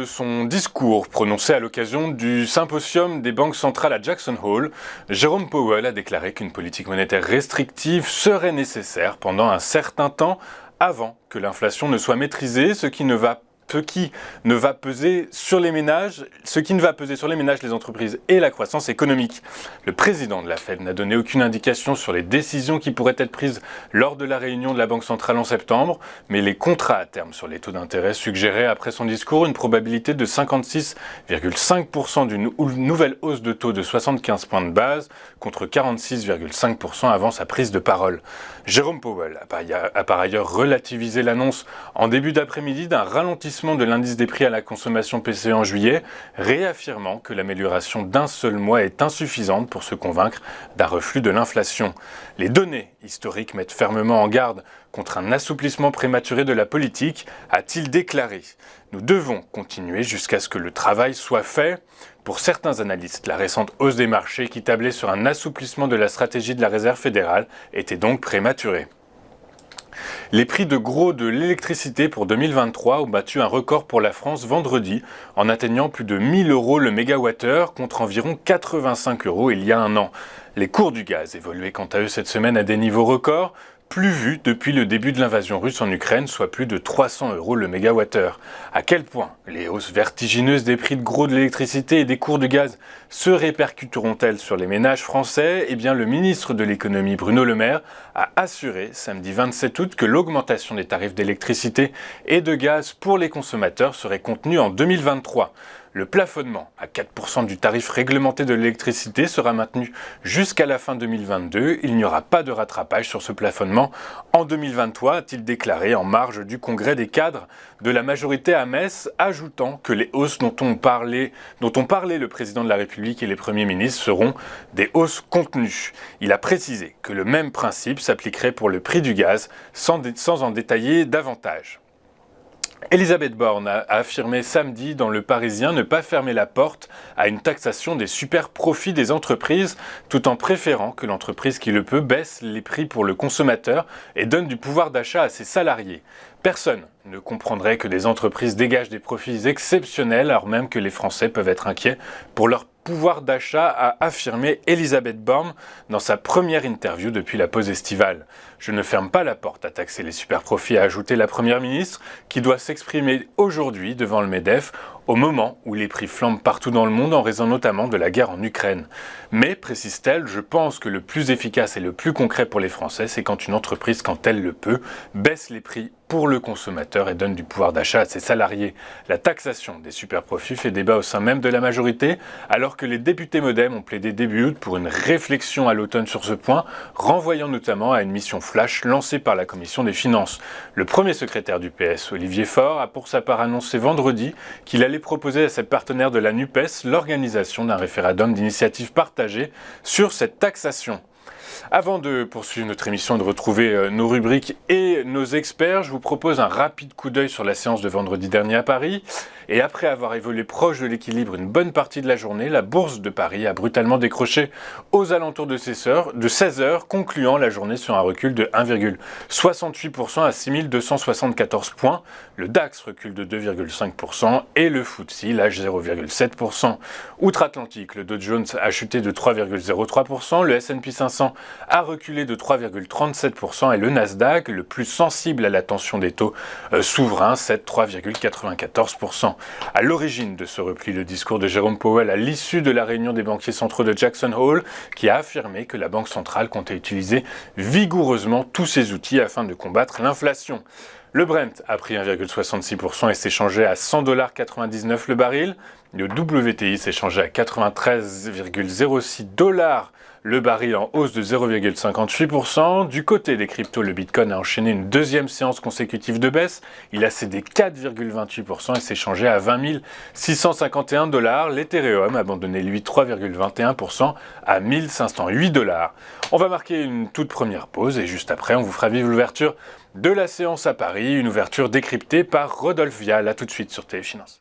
de son discours prononcé à l'occasion du symposium des banques centrales à Jackson Hole, Jérôme Powell a déclaré qu'une politique monétaire restrictive serait nécessaire pendant un certain temps avant que l'inflation ne soit maîtrisée, ce qui ne va peser sur les ménages, les entreprises et la croissance économique. Le président de la Fed n'a donné aucune indication sur les décisions qui pourraient être prises lors de la réunion de la Banque centrale en septembre, mais les contrats à terme sur les taux d'intérêt suggéraient après son discours une probabilité de 56,5% d'une nouvelle hausse de taux de 75 points de base contre 46,5% avant sa prise de parole. Jérôme Powell a par ailleurs relativisé l'annonce en début d'après-midi d'un ralentissement de l'indice des prix à la consommation PCE en juillet, réaffirmant que l'amélioration d'un seul mois est insuffisante pour se convaincre d'un reflux de l'inflation. Les données historiques mettent fermement en garde contre un assouplissement prématuré de la politique, a-t-il déclaré. Nous devons continuer jusqu'à ce que le travail soit fait. Pour certains analystes, la récente hausse des marchés qui tablait sur un assouplissement de la stratégie de la Réserve fédérale était donc prématurée. Les prix de gros de l'électricité pour 2023 ont battu un record pour la France vendredi en atteignant plus de 1 000 € le mégawattheure contre environ 85 € il y a un an. Les cours du gaz évoluaient quant à eux cette semaine à des niveaux records, plus vus depuis le début de l'invasion russe en Ukraine, soit plus de 300 € le mégawattheure. À quel point les hausses vertigineuses des prix de gros de l'électricité et des cours du gaz se répercuteront-elles sur les ménages français ? Eh bien, le ministre de l'économie Bruno Le Maire a assuré samedi 27 août que l'augmentation des tarifs d'électricité et de gaz pour les consommateurs serait contenue en 2023. Le plafonnement à 4% du tarif réglementé de l'électricité sera maintenu jusqu'à la fin 2022. Il n'y aura pas de rattrapage sur ce plafonnement en 2023, a-t-il déclaré en marge du congrès des cadres de la majorité à Metz, ajoutant que les hausses dont ont parlé le président de la République et les premiers ministres seront des hausses contenues. Il a précisé que le même principe s'appliquerait pour le prix du gaz, sans en détailler davantage. Elisabeth Borne a affirmé samedi dans Le Parisien ne pas fermer la porte à une taxation des super profits des entreprises, tout en préférant que l'entreprise qui le peut baisse les prix pour le consommateur et donne du pouvoir d'achat à ses salariés. Personne ne comprendrait que des entreprises dégagent des profits exceptionnels alors même que les Français peuvent être inquiets pour leur pouvoir d'achat, a affirmé Elisabeth Borne dans sa première interview depuis la pause estivale. Je ne ferme pas la porte à taxer les superprofits, a ajouté la Première ministre, qui doit s'exprimer aujourd'hui devant le MEDEF au moment où les prix flambent partout dans le monde en raison notamment de la guerre en Ukraine. Mais, précise-t-elle, je pense que le plus efficace et le plus concret pour les Français, c'est quand une entreprise, quand elle le peut, baisse les prix pour le consommateur et donne du pouvoir d'achat à ses salariés. La taxation des superprofits fait débat au sein même de la majorité, alors que les députés MoDem ont plaidé début août pour une réflexion à l'automne sur ce point, renvoyant notamment à une mission flash lancée par la Commission des Finances. Le premier secrétaire du PS, Olivier Faure, a pour sa part annoncé vendredi qu'il allait proposer à ses partenaires de la NUPES l'organisation d'un référendum d'initiative partagée sur cette taxation. Avant de poursuivre notre émission et de retrouver nos rubriques et nos experts, je vous propose un rapide coup d'œil sur la séance de vendredi dernier à Paris. Et après avoir évolué proche de l'équilibre une bonne partie de la journée, la bourse de Paris a brutalement décroché aux alentours de 16 h, concluant la journée sur un recul de 1,68% à 6 274 points. Le DAX recule de 2,5% et le FTSE lâche 0,7%. Outre-Atlantique, le Dow Jones a chuté de 3,03%, le S&P 500 a reculé de 3,37% et le Nasdaq, le plus sensible à la tension des taux souverains, cède 3,94%. À l'origine de ce repli, le discours de Jérôme Powell à l'issue de la réunion des banquiers centraux de Jackson Hole, qui a affirmé que la Banque centrale comptait utiliser vigoureusement tous ses outils afin de combattre l'inflation. Le Brent a pris 1,66% et s'échangeait à 100,99 $ le baril. Le WTI s'échangeait à 93,06 $ le baril en hausse de 0,58%. Du côté des cryptos, le Bitcoin a enchaîné une deuxième séance consécutive de baisse. Il a cédé 4,28% et s'échangeait à 20 651 $. L'Ethereum a abandonné lui 3,21% à 1 508 $. On va marquer une toute première pause et juste après, on vous fera vivre l'ouverture de la séance à Paris, une ouverture décryptée par Rodolphe Vial. À tout de suite sur Téléfinance.